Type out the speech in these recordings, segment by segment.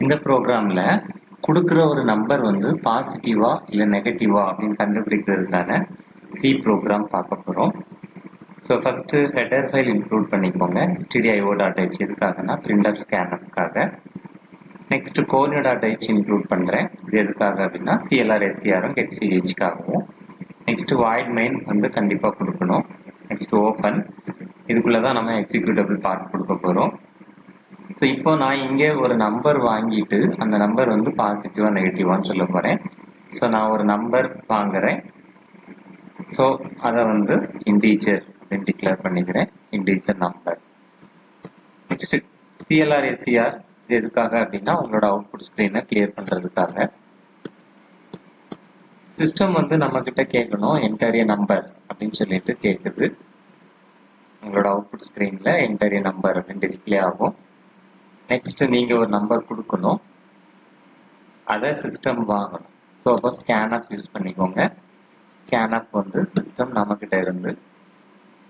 இந்த ப்ரோக்ராம்ல கொடுக்குற ஒரு நம்பர் வந்து பாசிட்டிவா இல்லை நெகட்டிவா அப்படின்னு கண்டுபிடிக்கிறதுக்கான சி ப்ரோக்ராம் பார்க்க போகிறோம். So first header file include பண்ணிக்கோங்க. stdio.h எதுக்காகனா பிரிண்டப் ஸ்கேனருக்காக. நெக்ஸ்ட் கோனோ.h இன்க்ளூட் பண்ணுறேன். இது எதுக்காக அப்படின்னா CLR SCRம் getCHக்காகவும். நெக்ஸ்ட் வாய்ட் மெயின் வந்து கண்டிப்பாக கொடுக்கணும். நெக்ஸ்ட் ஓப்பன், இதுக்குள்ளே தான் நம்ம எக்ஸிக்யூட்டபிள் பார்ட் கொடுக்க போகிறோம். ஸோ இப்போ நான் இங்கே ஒரு நம்பர் வாங்கிட்டு அந்த நம்பர் வந்து பாசிட்டிவா நெகட்டிவான்னு சொல்ல போகிறேன். ஸோ நான் ஒரு நம்பர் வாங்குறேன். ஸோ அதை வந்து இன்டீஜர் அப்படின்னு டிக்ளேர் பண்ணிக்கிறேன். Integer number. Next CLR SCR இது எதுக்காக அப்படின்னா உங்களோட அவுட்புட் ஸ்க்ரீனை கிளியர் பண்ணுறதுக்காக. சிஸ்டம் வந்து நம்ம கிட்ட கேட்கணும் என்டர் நம்பர் அப்படின்னு சொல்லிட்டு கேட்குது. உங்களோட அவுட்புட் ஸ்க்ரீனில் என்டர் நம்பர் அப்படின்னு டிஸ்பிளே ஆகும். நெக்ஸ்ட் நீங்கள் ஒரு நம்பர் கொடுக்கணும், அதை சிஸ்டம் வாங்கணும். ஸோ அப்போ ஸ்கேன்அப் யூஸ் பண்ணிக்கோங்க. ஸ்கேன்அப் வந்து சிஸ்டம் நம்மக்கிட்ட இருந்து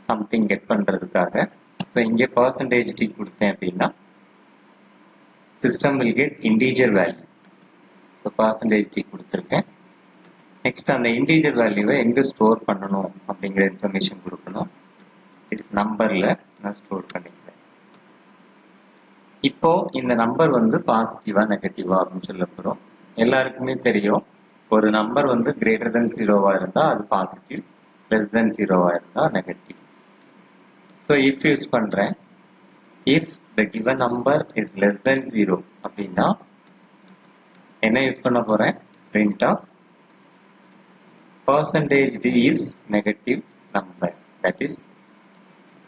சம்திங் கெட் பண்ணுறதுக்காக. ஸோ இங்கே %t கொடுத்தேன் அப்படின்னா system will get integer value. So %t கொடுத்துருக்கேன். நெக்ஸ்ட் அந்த இன்டீஜர் வேல்யூவை எங்கே ஸ்டோர் பண்ணணும் அப்படிங்கிற இன்ஃபர்மேஷன் கொடுக்கணும். இட்ஸ் நம்பரில் நான் ஸ்டோர் பண்ணிக்கிறேன். இப்போ இந்த நம்பர் வந்து பாசிட்டிவா நெகட்டிவா அப்படின்னு சொல்ல போகிறோம். எல்லாருக்குமே தெரியும், ஒரு நம்பர் வந்து கிரேட்டர் தென் 0வா இருந்தால் அது பாசிட்டிவ், லெஸ் தென் 0வா இருந்தால் நெகட்டிவ். ஸோ இஃப் யூஸ் பண்ணுறேன். If the given number is less than 0 அப்படின்னா என்ன யூஸ் பண்ண போகிறேன்? Print of %d is negative number. That is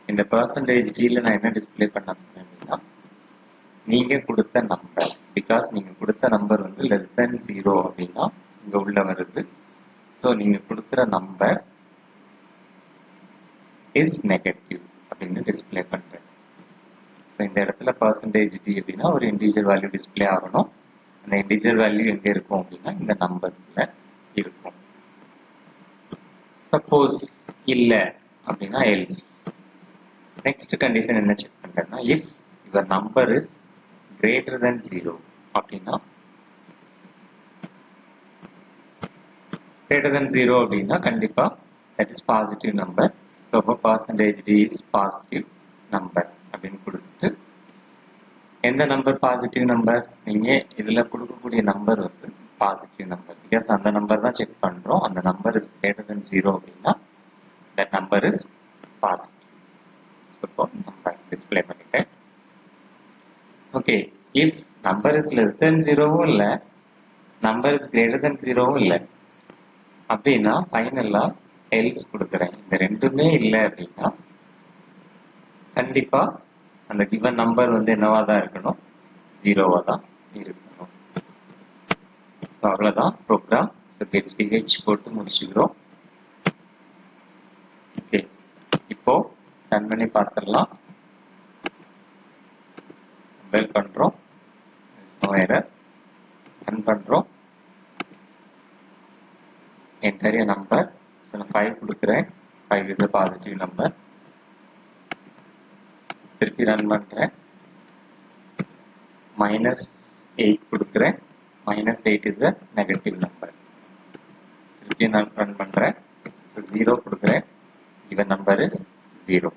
இந்த %d நான் என்ன டிஸ்பிளே பண்ண போகிறேன் அப்படின்னா நீங்க கொடுத்த நம்பர். பிகாஸ் நீங்க கொடுத்த நம்பர் வந்து லெஸ் தென் 0 அப்படின்னா இங்க உள்ள வருது. ஸோ நீங்க கொடுக்குற நம்பர் இஸ் நெகட்டிவ் அப்படின்னு டிஸ்பிளே பண்றேன். ஸோ இந்த இடத்துல %d அப்படின்னா ஒரு இன்டீஜர் வேல்யூ டிஸ்பிளே ஆகணும். அந்த இன்டீஜர் வேல்யூ எங்க இருக்கும் அப்படின்னா இந்த நம்பர்ல இருக்கும். சப்போஸ் இல்லை அப்படின்னா எல்ஸ். நெக்ஸ்ட் கண்டிஷன் என்ன செக் பண்றேன்னா if your number is greater than 0 அப்படின்னா greater than 0 அப்படின்னா கண்டிப்பா that is positive number. So அப்போ %d is positive number அப்படின்னு கொடுத்துட்டு எந்த நம்பர் பாசிட்டிவ் நம்பர்? நீங்க இதுல கொடுக்கக்கூடிய நம்பர் வந்து பாசிட்டிவ் நம்பர். பிகாஸ் அந்த நம்பர் தான் செக் பண்றோம். அந்த நம்பர் இஸ் greater than 0 அப்படின்னா that number is positive. So number display பண்ணிட்டேன். Okay, if number is less than 0வும் இல்லை, நம்பர் இஸ் கிரேட்டர் தென் 0வும் இல்லை அப்படின்னா ஃபைனலா எல்ஸ் கொடுக்குறேன். இந்த ரெண்டுமே இல்லை அப்படின்னா கண்டிப்பா அந்த கிவன் நம்பர் வந்து என்னவா தான் இருக்கணும்? 0வா தான் இருக்கணும். ஸோ அவ்வளோதான் ப்ரோக்ராம். getch போட்டு முடிச்சுக்கிறோம். ஓகே, இப்போ ரன் பண்ணி பார்த்துடலாம். கம்பைல் பண்றோம். No error. ரன் பண்றோம். Enter a number. நான் 5 கொடுக்குறேன். 5 இஸ் a பாசிட்டிவ் நம்பர். திருப்பி ரன் பண்றேன். -8 கொடுக்குறேன். -8 இஸ் a நெகட்டிவ் நம்பர். திருப்பி நான் ரன் பண்றேன். 0 கொடுக்குறேன். given number is 0.